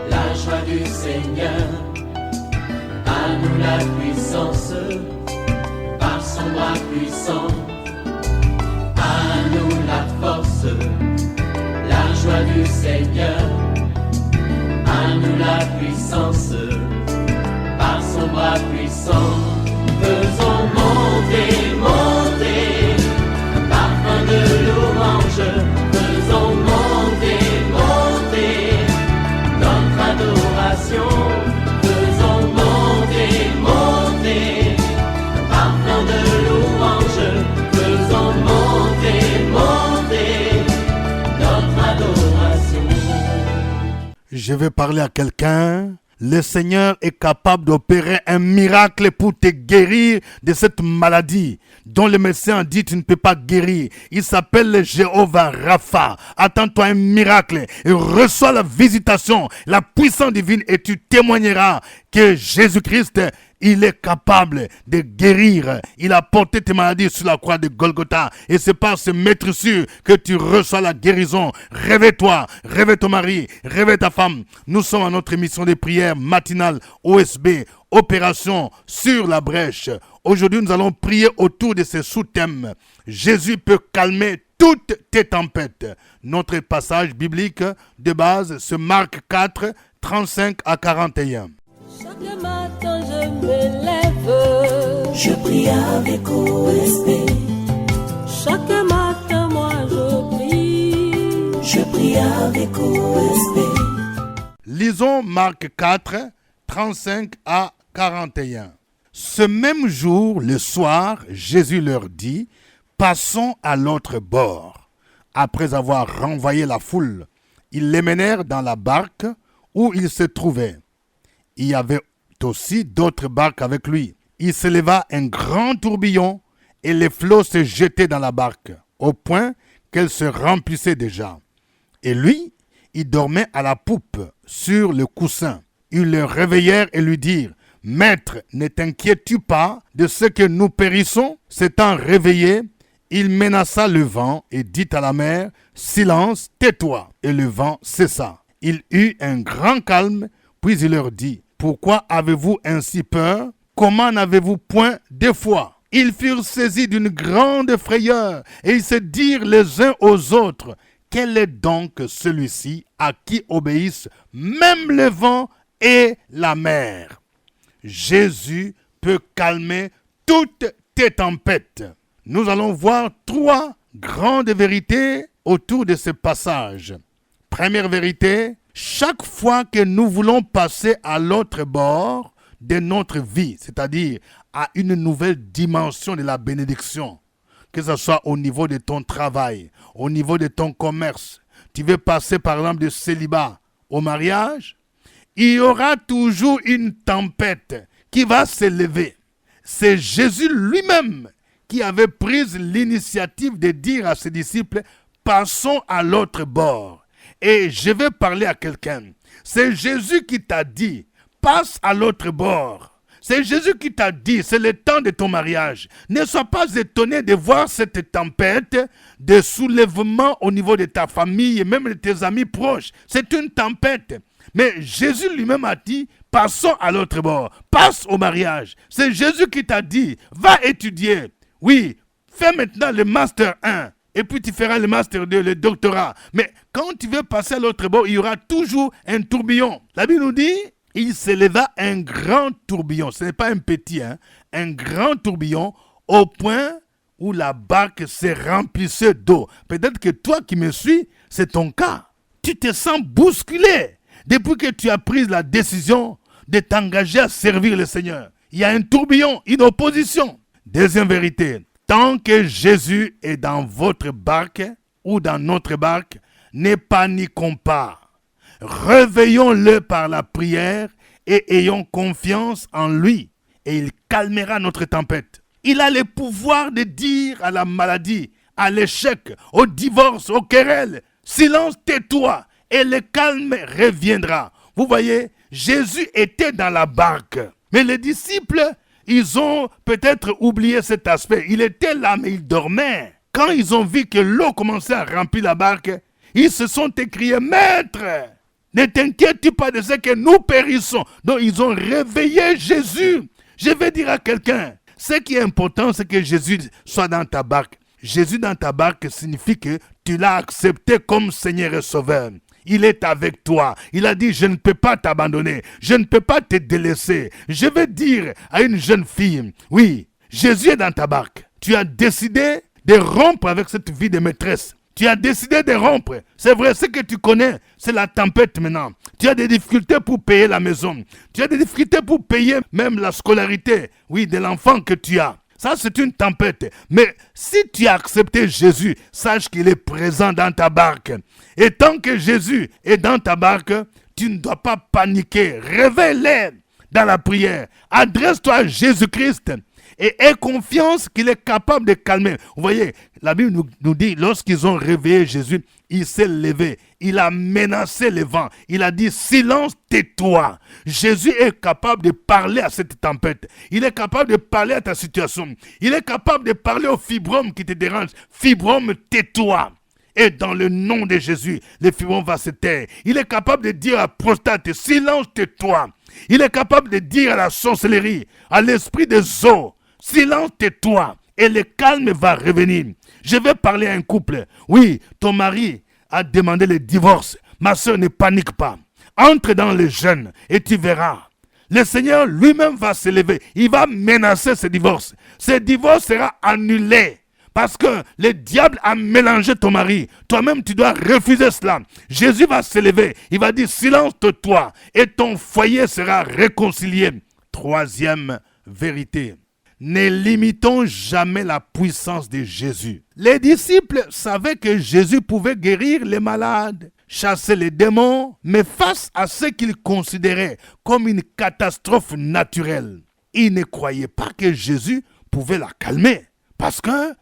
la joie du Seigneur. À nous la puissance, par son bras puissant. À nous la force, la joie du Seigneur. À nous la puissance, par son bras puissant. Faisons monter, monter, un parfum de louange. Faisons monter, monter, notre adoration. Faisons monter, monter, un parfum de louange. Faisons monter, monter, notre adoration. Je vais parler à quelqu'un. Le Seigneur est capable d'opérer un miracle pour te guérir de cette maladie dont le médecin dit tu ne peux pas guérir. Il s'appelle Jéhovah Rapha. Attends-toi un miracle et reçois la visitation, la puissance divine et tu témoigneras que Jésus-Christ, il est capable de guérir. Il a porté tes maladies sur la croix de Golgotha. Et c'est par ce maître sûr que tu reçois la guérison. Réveille-toi, réveille ton mari, réveille ta femme. Nous sommes à notre émission de prière matinale OSB, Opération sur la brèche. Aujourd'hui, nous allons prier autour de ces sous-thèmes. Jésus peut calmer toutes tes tempêtes. Notre passage biblique de base, c'est Marc 4, 35 à 41. Chaque matin je me lève, je prie avec OSB. chaque matin moi je prie avec OSB. Lisons Marc 4, 35 à 41. Ce même jour, le soir, Jésus leur dit, passons à l'autre bord. Après avoir renvoyé la foule, ils les menèrent dans la barque où ils se trouvaient. Il y avait aussi d'autres barques avec lui. Il s'éleva un grand tourbillon et les flots se jetaient dans la barque, au point qu'elle se remplissait déjà. Et lui, il dormait à la poupe, sur le coussin. Ils le réveillèrent et lui dirent, « Maître, ne t'inquiètes-tu pas de ce que nous périssons ?» S'étant réveillé, il menaça le vent et dit à la mer, « Silence, tais-toi !» Et le vent cessa. Il eut un grand calme, puis il leur dit, « Pourquoi avez-vous ainsi peur? Comment n'avez-vous point de foi ?» Ils furent saisis d'une grande frayeur et ils se dirent les uns aux autres, « Quel est donc celui-ci à qui obéissent même le vent et la mer ?» Jésus peut calmer toutes tes tempêtes. Nous allons voir 3 grandes vérités autour de ce passage. Première vérité, chaque fois que nous voulons passer à l'autre bord de notre vie, c'est-à-dire à une nouvelle dimension de la bénédiction, que ce soit au niveau de ton travail, au niveau de ton commerce, tu veux passer par exemple de célibat au mariage, il y aura toujours une tempête qui va s'élever. C'est Jésus lui-même qui avait pris l'initiative de dire à ses disciples, passons à l'autre bord. Et je vais parler à quelqu'un. C'est Jésus qui t'a dit, passe à l'autre bord. C'est Jésus qui t'a dit, c'est le temps de ton mariage. Ne sois pas étonné de voir cette tempête de soulèvement au niveau de ta famille et même de tes amis proches. C'est une tempête. Mais Jésus lui-même a dit, passons à l'autre bord. Passe au mariage. C'est Jésus qui t'a dit, va étudier. Oui, fais maintenant le master 1. Et puis tu feras le master 2, le doctorat. Mais quand tu veux passer à l'autre bord, il y aura toujours un tourbillon. La Bible nous dit, il s'éleva un grand tourbillon. Ce n'est pas un petit, un grand tourbillon au point où la barque se remplissait d'eau. Peut-être que toi qui me suis, c'est ton cas. Tu te sens bousculé depuis que tu as pris la décision de t'engager à servir le Seigneur. Il y a un tourbillon, une opposition. Deuxième vérité, tant que Jésus est dans votre barque ou dans notre barque, ne paniquons pas. Réveillons-le par la prière et ayons confiance en lui et il calmera notre tempête. Il a le pouvoir de dire à la maladie, à l'échec, au divorce, aux querelles, silence, tais-toi et le calme reviendra. Vous voyez, Jésus était dans la barque, mais les disciples, ils ont peut-être oublié cet aspect. Il était là, mais il dormait. Quand ils ont vu que l'eau commençait à remplir la barque, ils se sont écriés, « Maître, Ne t'inquiète pas de ce que nous périssons. Donc ils ont réveillé Jésus. Je vais dire à quelqu'un, ce qui est important, c'est que Jésus soit dans ta barque. Jésus dans ta barque signifie que tu l'as accepté comme Seigneur et Sauveur. Il est avec toi. Il a dit, je ne peux pas t'abandonner. Je ne peux pas te délaisser. Je vais dire à une jeune fille, oui, Jésus est dans ta barque. Tu as décidé de rompre avec cette vie de maîtresse. Tu as décidé de rompre. C'est vrai, ce que tu connais, c'est la tempête maintenant. Tu as des difficultés pour payer la maison. Tu as des difficultés pour payer même la scolarité, oui, de l'enfant que tu as. Ça, c'est une tempête. Mais si tu as accepté Jésus, sache qu'il est présent dans ta barque. Et tant que Jésus est dans ta barque, tu ne dois pas paniquer. Réveille-les dans la prière. Adresse-toi à Jésus-Christ et aie confiance qu'il est capable de calmer. Vous voyez, la Bible nous dit, lorsqu'ils ont réveillé Jésus, il s'est levé. Il a menacé le vent. Il a dit, silence, tais-toi. Jésus est capable de parler à cette tempête. Il est capable de parler à ta situation. Il est capable de parler au fibrome qui te dérange. Fibrome, tais-toi. Et dans le nom de Jésus, le fibrome va se taire. Il est capable de dire à la prostate, silence, tais-toi. Il est capable de dire à la sorcellerie, à l'esprit des eaux, silence, tais-toi. Et le calme va revenir. Je vais parler à un couple. Oui, ton mari a demandé le divorce. Ma soeur, ne panique pas. Entre dans le jeûne et tu verras. Le Seigneur lui-même va se lever. Il va menacer ce divorce. Ce divorce sera annulé. Parce que le diable a mélangé ton mari. Toi-même, tu dois refuser cela. Jésus va se lever. Il va dire, silence toi. Et ton foyer sera réconcilié. Troisième vérité. Ne limitons jamais la puissance de Jésus. Les disciples savaient que Jésus pouvait guérir les malades, chasser les démons, mais face à ce qu'ils considéraient comme une catastrophe naturelle, ils ne croyaient pas que Jésus pouvait la calmer. Parce que,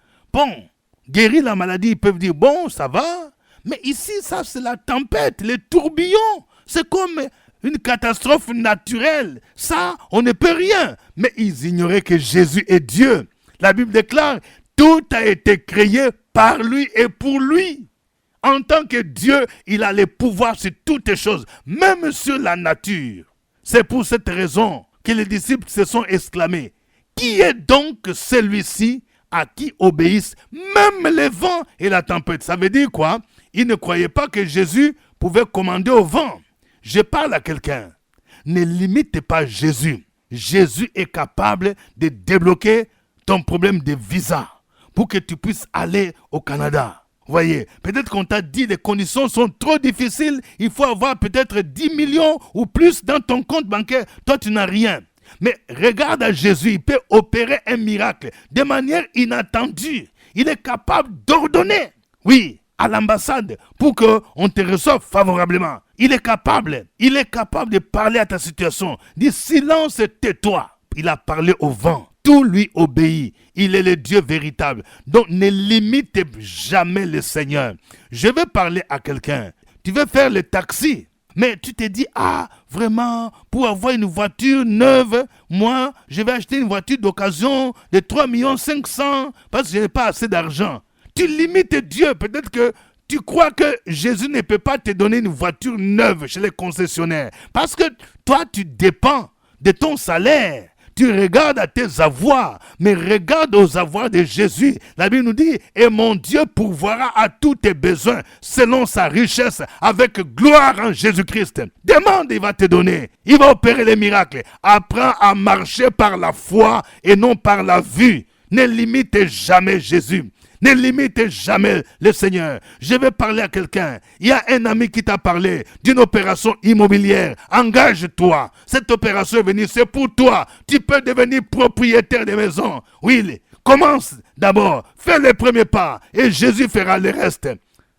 guérir la maladie, ils peuvent dire, ça va, mais ici, ça c'est la tempête, les tourbillons, c'est comme une catastrophe naturelle. Ça, on ne peut rien. Mais ils ignoraient que Jésus est Dieu. La Bible déclare, tout a été créé par lui et pour lui. En tant que Dieu, il a le pouvoir sur toutes les choses, même sur la nature. C'est pour cette raison que les disciples se sont exclamés, qui est donc celui-ci à qui obéissent même les vents et la tempête? Ça veut dire quoi? Ils ne croyaient pas que Jésus pouvait commander au vent. Je parle à quelqu'un. Ne limite pas Jésus. Jésus est capable de débloquer ton problème de visa pour que tu puisses aller au Canada. Voyez, peut-être qu'on t'a dit les conditions sont trop difficiles. Il faut avoir peut-être 10 millions ou plus dans ton compte bancaire. Toi, tu n'as rien. Mais regarde à Jésus, il peut opérer un miracle de manière inattendue. Il est capable d'ordonner. Oui, à l'ambassade pour qu'on te reçoive favorablement. Il est capable de parler à ta situation. Dis silence, tais-toi. Il a parlé au vent. Tout lui obéit. Il est le Dieu véritable. Donc ne limite jamais le Seigneur. Je vais parler à quelqu'un. Tu veux faire le taxi, mais tu te dis, vraiment, pour avoir une voiture neuve, moi, je vais acheter une voiture d'occasion de 3 500 000 parce que je n'ai pas assez d'argent. Tu limites Dieu. Peut-être que tu crois que Jésus ne peut pas te donner une voiture neuve chez les concessionnaires. Parce que toi, tu dépends de ton salaire. Tu regardes à tes avoirs, mais regarde aux avoirs de Jésus. La Bible nous dit, et mon Dieu pourvoira à tous tes besoins selon sa richesse avec gloire en Jésus-Christ. Demande, il va te donner. Il va opérer les miracles. Apprends à marcher par la foi et non par la vue. Ne limite jamais Jésus. Ne limite jamais le Seigneur. Je vais parler à quelqu'un. Il y a un ami qui t'a parlé d'une opération immobilière. Engage-toi. Cette opération est venue, c'est pour toi. Tu peux devenir propriétaire de maison. Oui, commence d'abord. Fais les premiers pas et Jésus fera le reste.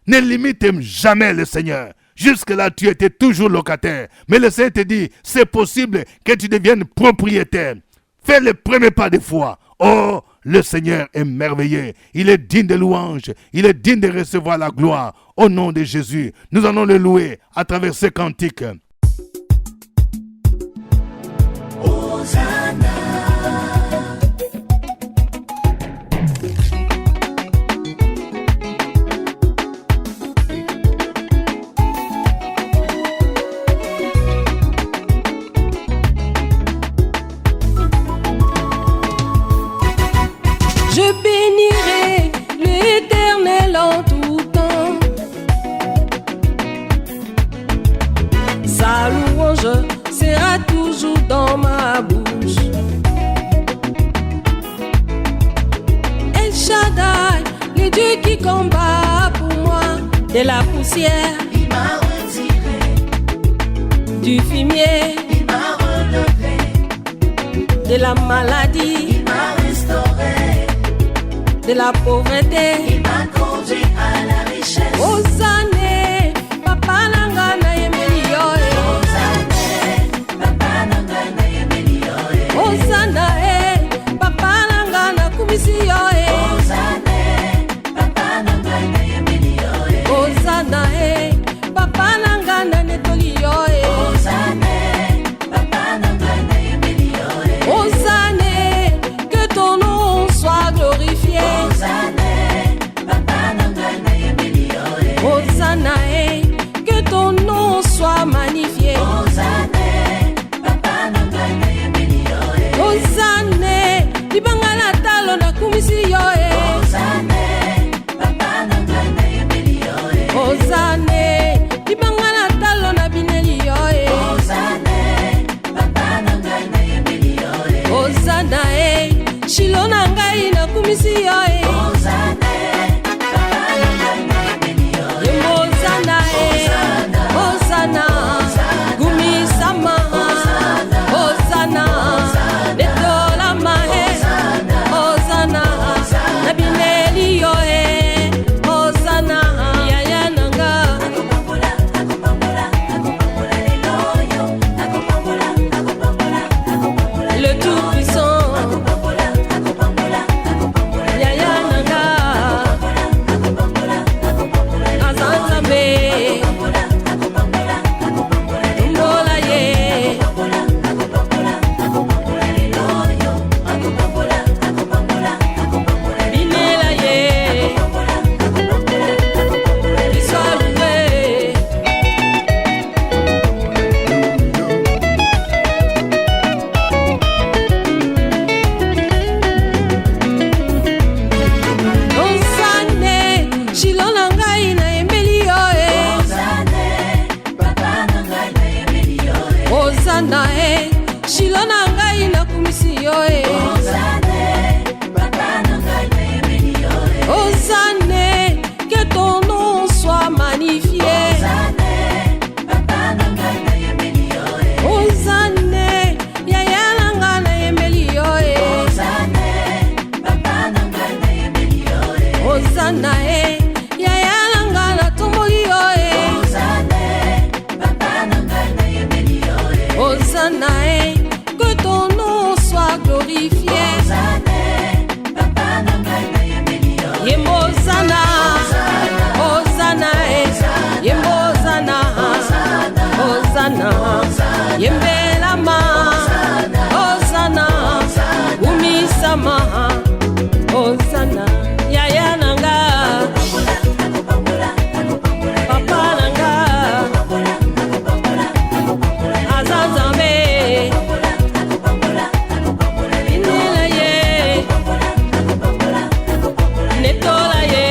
Ne limite jamais le Seigneur. Jusque-là, tu étais toujours locataire. Mais le Seigneur te dit, c'est possible que tu deviennes propriétaire. Fais les premiers pas de foi. Oh, le Seigneur est merveilleux. Il est digne de louange. Il est digne de recevoir la gloire. Au nom de Jésus, nous allons le louer à travers ces cantiques. de la poussière, il m'a retiré, du fumier, il m'a relevé, de la maladie, il m'a restauré, de la pauvreté. il m'a conduit à la richesse. Ozane, papa nanga na yemeli yo e. Ozane, papa nanga na yemeli yo e. Ozana e, papa nanga na kumisi yo e. Ozane, papa nanga na yemeli yo e. Ozana e, papa nanga na netoli yo e. Ozane, papa nanga na yemeli yo e. Ozane, que ton nom soit glorifié. Ozane, papa nanga na yemeli yo e. Ozana e, que ton nom soit magnifié. Ozane, papa nanga na yemeli yo e. Ozane, libanga na talo na kumisi yo e. Ozane, papa nanga na yemeli yo e. Ozane, libanga na talo na bineli yo e. Ozane, papa nanga na yemeli yo e. Ozana e, shilo na ngai na kumisi yo e. Ozane, papa nanga na yemeli yo e. Yembo Ozana e, Ozana, gumisama. Ozana, netola mahe. Ozana, na bineli yo e. Ozana, yaya nanga. Akopambola, akopambola, akopambola lelo yo. Akopambola, akopambola, akopambola Le tout puissant, akopambola, akopambola, akopambola yaya nanga. akopambola, akopambola Azanzambe, akopambola, akopambola, akopambola mbola ye. akopambola, akopambola lelo yo. Akopambola, akopambola, akopambola Binela ye, bisalwe. Ozane, shilo na ngai na embeli yo e. Ozane, papa nanga na yemeli yo e. Ozana e, shilo na ngai na kumisi yo e. Ozane, papa nanga na yemeli yo e. Ozane, que ton nom soit magnifié. Ozane, papa nanga na yemeli yo e. Ozane, yaya nanga na embeli yo e. Ozane, papa nanga na yemeli yo e. Ozana e, yaya nanga na tomboli yo e. Ozane, papa nanga na yemeli yo e. Ozana e, que ton nom soit glorifié. Ozane, papa nanga na yemeli yo e. Yembo Ozana, Ozana e, Yembo Ozana, Ozana, Yembelama, Ozana, Umisama, Ozana, yaya nanga, Akopambola, akopambola, papa nanga, Azazambe, akopambola, akopambola, Inela ye, Netola ye,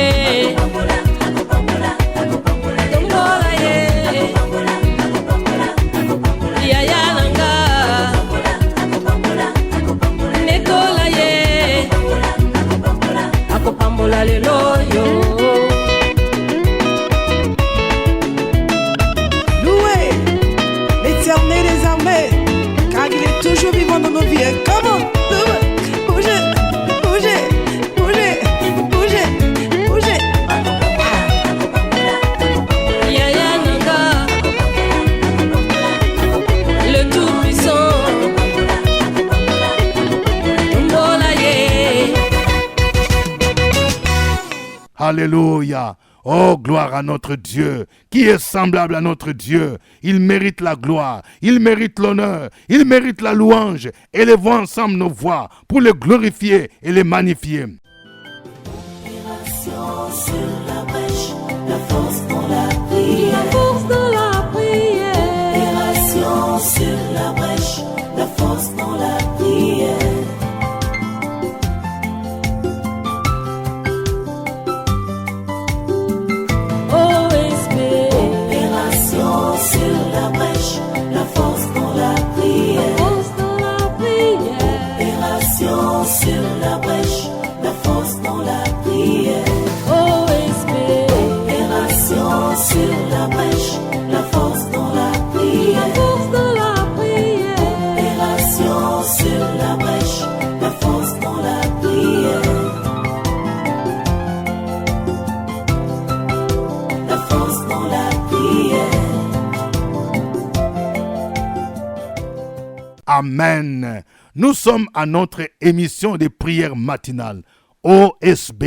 Tombola ye, yaya nanga, Netola ye, akopambola lelo yo. Louez l'Éternel des armées, car il est toujours vivant dans nos vies. Comment? Bougez, bougez, bougez, bougez, bougez. Yaya nanga, le tout puissant, mbola ye. Alléluia. Oh, gloire à notre Dieu, qui est semblable à notre Dieu. Il mérite la gloire, il mérite l'honneur, il mérite la louange. Élevons ensemble nos voix pour le glorifier et le magnifier. Opération sur la brèche, la force dans la prière. Force dans la prière, Opération sur la brèche, la force dans la prière. OSP, Opération sur la brèche, la force dans la prière. force dans la prière, Opération sur la brèche, la force dans la prière. OSP. sur la brèche, la force dans la prière. Force de la prière. Opération sur la brèche, la force dans la prière. La force dans la prière. Amen. Nous sommes à notre émission de prière matinale, OSB,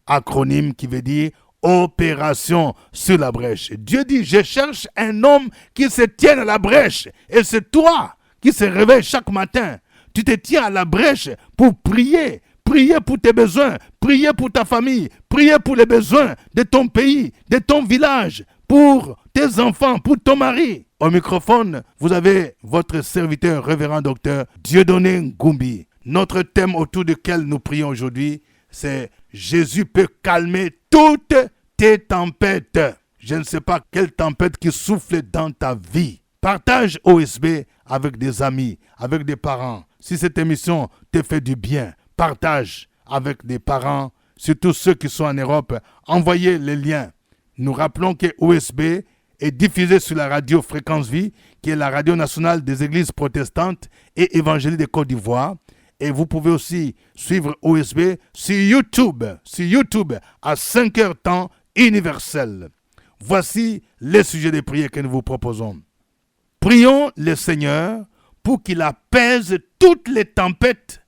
acronyme qui veut dire Opération sur la brèche. Dieu dit, je cherche un homme qui se tienne à la brèche. Et c'est toi qui se réveille chaque matin. Tu te tiens à la brèche pour prier. Prier pour tes besoins, prier pour ta famille, prier pour les besoins de ton pays, de ton village, pour tes enfants, pour ton mari. Au microphone, vous avez votre serviteur, révérend docteur Dieudonné Ngumbi. Notre thème autour duquel nous prions aujourd'hui, c'est Jésus peut calmer toutes tes tempêtes. Je ne sais pas quelle tempête qui souffle dans ta vie. Partage OSB avec des amis, avec des parents. Si cette émission te fait du bien, partage avec des parents, surtout ceux qui sont en Europe. Envoyez les liens. Nous rappelons que OSB est diffusé sur la radio Fréquence Vie, qui est la radio nationale des églises protestantes et évangéliques de Côte d'Ivoire. Et vous pouvez aussi suivre OSB sur YouTube à 5h temps universel. Voici les sujets de prière que nous vous proposons. Prions le Seigneur pour qu'il apaise toutes les tempêtes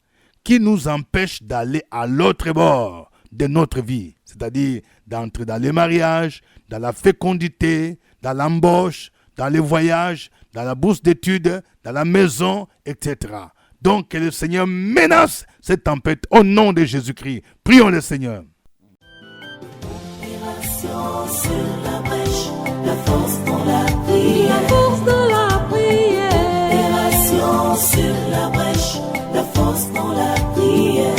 qui nous empêchent d'aller à l'autre bord de notre vie, c'est-à-dire d'entrer dans les mariages, dans la fécondité, dans l'embauche, dans les voyages, dans la bourse d'études, dans la maison, etc. Donc que le Seigneur menace cette tempête au nom de Jésus-Christ. Prions le Seigneur. Opération sur la brèche, la force dans la prière. Force de la prière. Opération sur la brèche, la force dans la prière.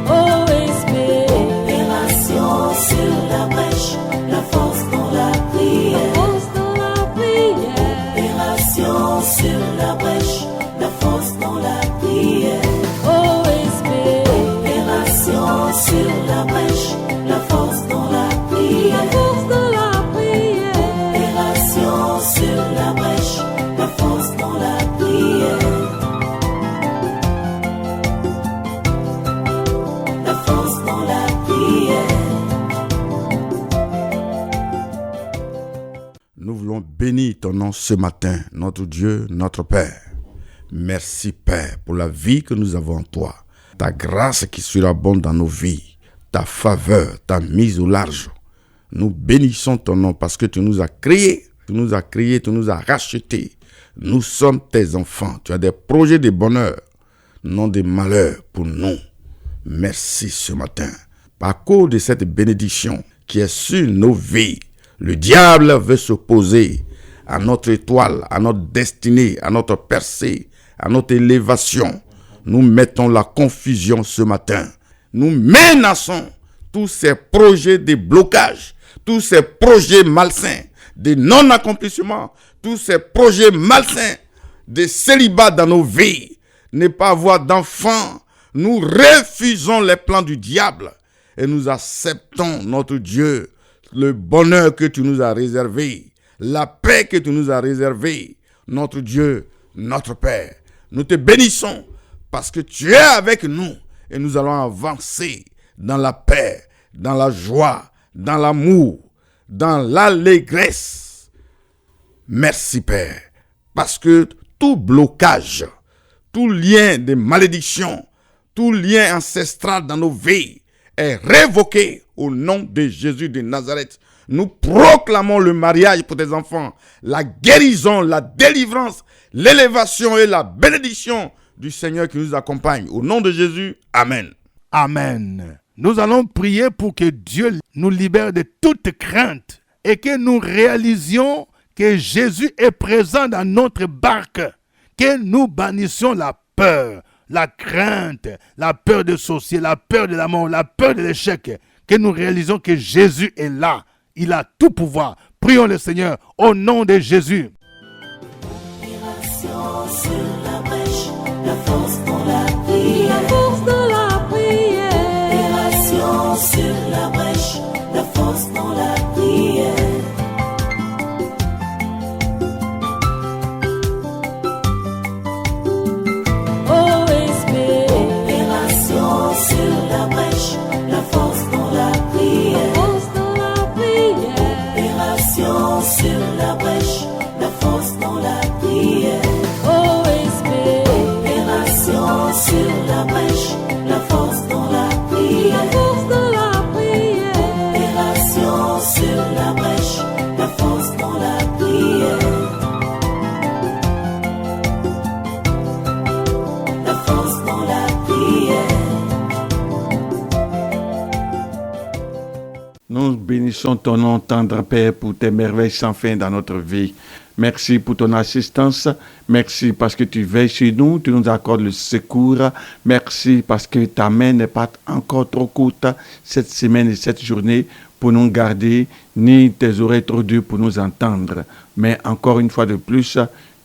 OSB. Opération sur la brèche, la force dans la prière. Force de la prière. Opération sur la brèche, la force dans la prière. OSB. Opération sur la brèche, la force dans la prière. Force de la prière. Opération sur la brèche, la force dans la prière. La force dans la prière. Nous voulons bénir ton nom ce matin, notre Dieu, notre Père. Merci Père pour la vie que nous avons en toi, ta grâce qui surabonde dans nos vies, ta faveur, ta mise au large. Nous bénissons ton nom parce que tu nous as créés, tu nous as rachetés. Nous sommes tes enfants. Tu as des projets de bonheur, non de malheur pour nous. Merci ce matin. À cause de cette bénédiction qui est sur nos vies, le diable veut s'opposer à notre étoile, à notre destinée, à notre percée, à notre élévation. Nous mettons la confusion ce matin. Nous menaçons tous ces projets de blocage, tous ces projets malsains, de non-accomplissement, tous ces projets malsains de célibat dans nos vies, ne pas avoir d'enfants. Nous refusons les plans du diable et nous acceptons, notre Dieu, le bonheur que tu nous as réservé, la paix que tu nous as réservée, notre Dieu, notre Père. Nous te bénissons parce que tu es avec nous et nous allons avancer dans la paix, dans la joie, dans l'amour, dans l'allégresse. Merci Père, parce que tout blocage, tout lien de malédiction, tout lien ancestral dans nos vies est révoqué au nom de Jésus de Nazareth. Nous proclamons le mariage pour tes enfants, la guérison, la délivrance, l'élévation et la bénédiction du Seigneur qui nous accompagne. Au nom de Jésus, Amen. Amen. Nous allons prier pour que Dieu nous libère de toute crainte et que nous réalisions que Jésus est présent dans notre barque, que nous bannissions la peur, la crainte, la peur de sorcier, la peur de la mort, la peur de l'échec, que nous réalisons que Jésus est là. Il a tout pouvoir. Prions le Seigneur au nom de Jésus. Opération sur la brèche, la force dans la prière. Force de la prière. la brèche, la force dans la prière. Force dans la prière. Opération sur la brèche, la force dans la prière. OSB. Opération sur la brèche, la force dans la prière. Force dans la prière. Opération sur la brèche, la force dans la prière. La force dans la prière. Nous bénissons ton nom, tendre Père, pour tes merveilles sans fin dans notre vie. Merci pour ton assistance. Merci parce que tu veilles sur nous, tu nous accordes le secours. Merci parce que ta main n'est pas encore trop courte cette semaine et cette journée pour nous garder, ni tes oreilles trop dures pour nous entendre. Mais encore une fois de plus,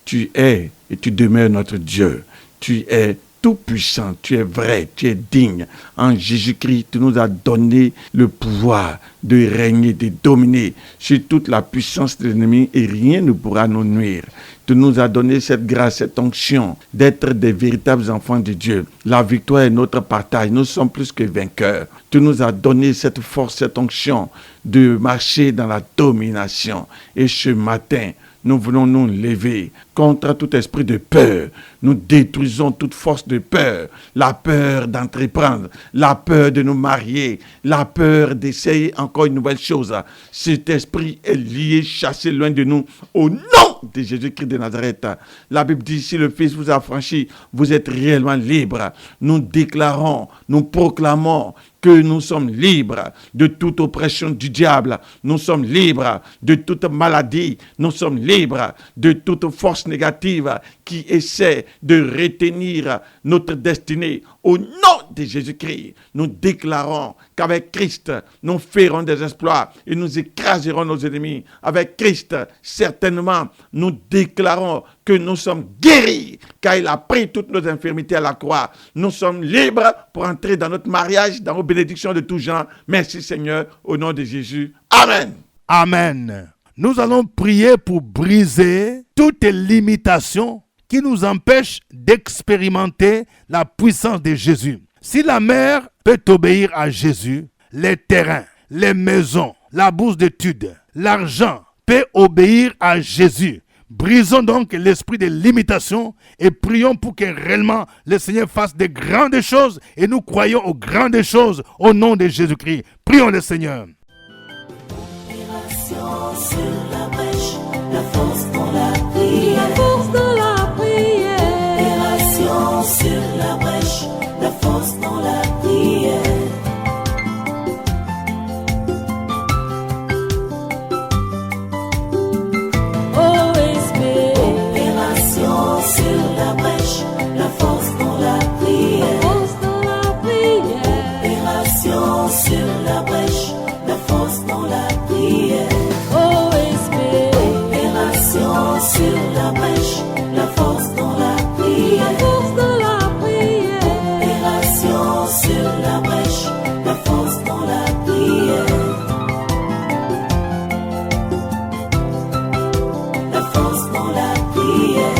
tu es et tu demeures notre Dieu. Tu es tout-puissant, tu es vrai, tu es digne. En Jésus-Christ, tu nous as donné le pouvoir de régner, de dominer sur toute la puissance de l'ennemi et rien ne pourra nous nuire. Tu nous as donné cette grâce, cette onction d'être des véritables enfants de Dieu. La victoire est notre partage, nous sommes plus que vainqueurs. Tu nous as donné cette force, cette onction de marcher dans la domination. Et ce matin, nous voulons nous lever contre tout esprit de peur. Nous détruisons toute force de peur. La peur d'entreprendre, la peur de nous marier, la peur d'essayer encore une nouvelle chose. Cet esprit est lié, chassé loin de nous au nom de Jésus-Christ de Nazareth. La Bible dit, si le Fils vous a franchi, vous êtes réellement libre. Nous déclarons, nous proclamons que nous sommes libres de toute oppression du diable. Nous sommes libres de toute maladie. Nous sommes libres de toute force négative qui essaie de retenir notre destinée. Au nom de Jésus-Christ, nous déclarons qu'avec Christ, nous ferons des exploits et nous écraserons nos ennemis. Avec Christ, certainement, nous déclarons que nous sommes guéris, car il a pris toutes nos infirmités à la croix. Nous sommes libres pour entrer dans notre mariage, dans nos bénédictions de tous genre. Merci Seigneur, au nom de Jésus. Amen. Amen. Nous allons prier pour briser toute limitation qui nous empêche d'expérimenter la puissance de Jésus. Si la mère peut obéir à Jésus, les terrains, les maisons, la bourse d'études, l'argent peut obéir à Jésus. Brisons donc l'esprit de limitation et prions pour que réellement le Seigneur fasse de grandes choses et nous croyons aux grandes choses au nom de Jésus-Christ. Prions le Seigneur. Opération sur la brèche, la force dans la prière. Force dans la prière. Opération sur la brèche, la force dans la prière. OSB. Opération sur la brèche, la force dans la prière. Force dans la prière. Opération sur la brèche, la force dans la prière. OSB. Opération sur la brèche, la force dans la prière. Force dans la prière. Opération sur la brèche, la force dans la prière. La force dans la prière.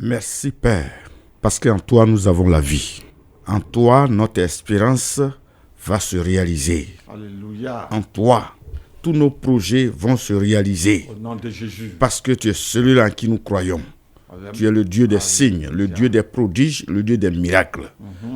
Merci Père, parce qu'en toi nous avons la vie. En toi notre espérance va se réaliser. Alléluia. En toi tous nos projets vont se réaliser. Au nom de Jésus. Parce que tu es celui-là en qui nous croyons. Tu es le Dieu des signes, le Dieu des prodiges, le Dieu des miracles.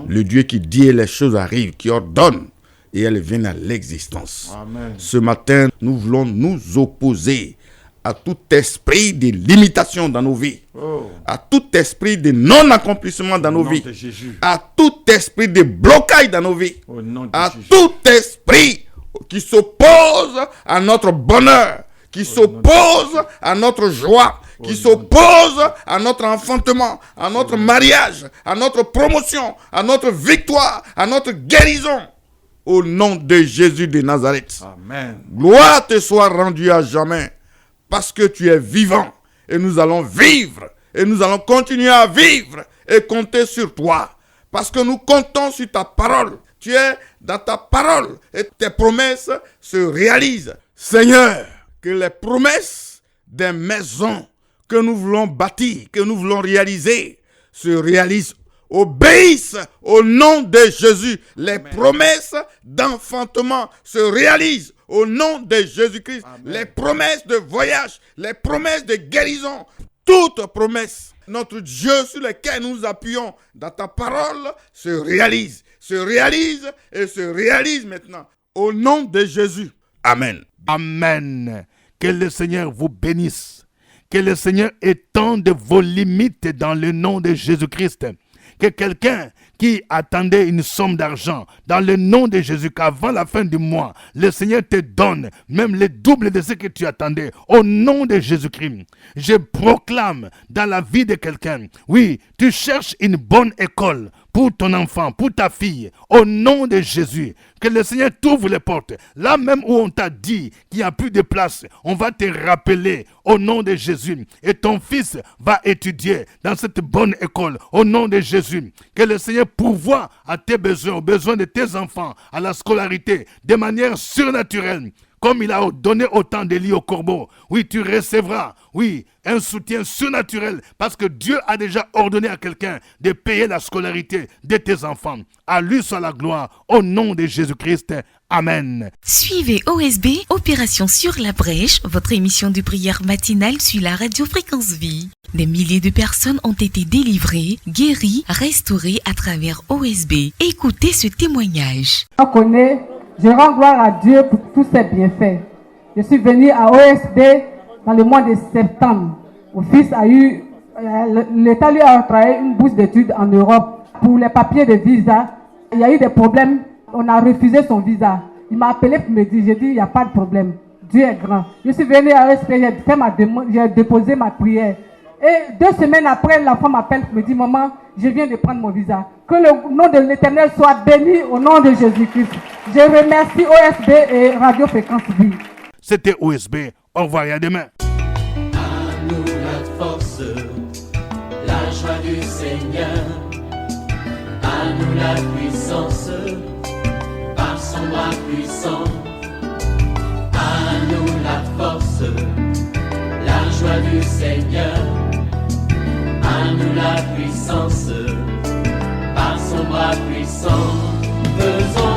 Le Dieu qui dit et les choses arrivent, qui ordonne et elles viennent à l'existence. Amen. Ce matin, nous voulons nous opposer à tout esprit de limitation dans nos vies, Oh. à tout esprit de non-accomplissement dans Au nos nom vies, de Jésus. à tout esprit de blocage dans nos vies, Au nom de à Jésus. tout esprit qui s'oppose à notre bonheur, qui s'oppose à notre joie, qui s'oppose à notre enfantement, à notre mariage, à notre promotion, à notre victoire, à notre guérison. Au nom de Jésus de Nazareth. Amen. Gloire te soit rendue à jamais, parce que tu es vivant, et nous allons vivre, et nous allons continuer à vivre, et compter sur toi, parce que nous comptons sur ta parole. Tu es dans ta parole, et tes promesses se réalisent. Seigneur, que les promesses des maisons que nous voulons bâtir, que nous voulons réaliser, se réalisent. Obéissent au nom de Jésus. Les promesses d'enfantement se réalisent au nom de Jésus-Christ. Les promesses de voyage, les promesses de guérison, toutes promesses, notre Dieu sur lequel nous nous appuyons dans ta parole se réalise et se réalise maintenant. Au nom de Jésus. Amen. Amen. Que le Seigneur vous bénisse. Que le Seigneur étende vos limites dans le nom de Jésus-Christ. Que quelqu'un qui attendait une somme d'argent, dans le nom de Jésus, qu'avant la fin du mois, le Seigneur te donne même le double de ce que tu attendais, au nom de Jésus-Christ. Je proclame dans la vie de quelqu'un, oui, tu cherches une bonne école pour ton enfant, pour ta fille, au nom de Jésus, que le Seigneur t'ouvre les portes. Là même où on t'a dit qu'il n'y a plus de place, on va te rappeler au nom de Jésus. Et ton fils va étudier dans cette bonne école au nom de Jésus. Que le Seigneur pourvoie à tes besoins, aux besoins de tes enfants, à la scolarité, de manière surnaturelle. Comme il a donné autant de lits aux corbeaux, oui, tu recevras, oui, un soutien surnaturel parce que Dieu a déjà ordonné à quelqu'un de payer la scolarité de tes enfants. À lui soit la gloire, au nom de Jésus-Christ. Amen. Suivez OSB, Opération sur la brèche, votre émission de prière matinale sur la radio Fréquence Vie. Des milliers de personnes ont été délivrées, guéries, restaurées à travers OSB. Écoutez ce témoignage. Je rends gloire à Dieu pour tous ses bienfaits. Je suis venu à OSB dans le mois de septembre. Mon fils a eu, l'État lui a octroyé une bourse d'études en Europe. Pour les papiers de visa, il y a eu des problèmes. On a refusé son visa. Il m'a appelé pour me dire, j'ai dit, il n'y a pas de problème. Dieu est grand. Je suis venu à OSB, j'ai déposé ma prière. Et 2 semaines après, la femme m'appelle pour me dire, maman, je viens de prendre mon visa. Que le nom de l'Éternel soit béni au nom de Jésus-Christ. Je remercie OSB et Radio Fréquence Vie. C'était OSB. Au revoir et à demain. À nous la force, la joie du Seigneur. À nous la puissance, par son bras puissant. À nous la force, la joie du Seigneur. À nous la puissance, par son bras puissant. Faisons